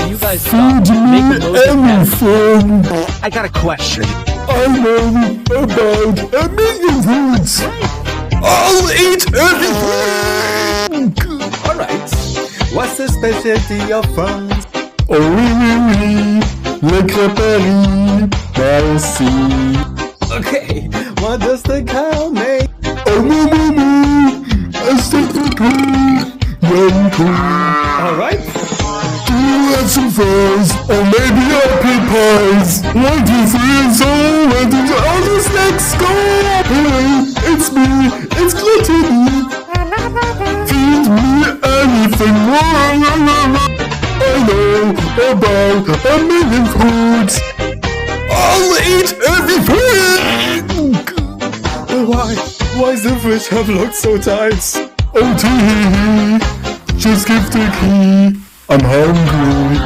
Can you guys stop? Feed Make me emoji anything. I got a question. I know about a million foods. I'll eat everything. Alright. What's the specialty of France? Oh oui, oui, oui, le crêperie, merci. Okay, what does the cow make? Oh oui, oui, oui, un steak crêperie, yum cool. Alright. Do you have some fries, or maybe apple pies? 1, 2, 3, and so 1, 2, 3, all the snacks go. Hey, it's me, it's Gluttony. Feed me anything. I know about a million foods. I'll eat everything. Why does the fish have looked so tight? Oh, tee, just give the key. I'm hungry.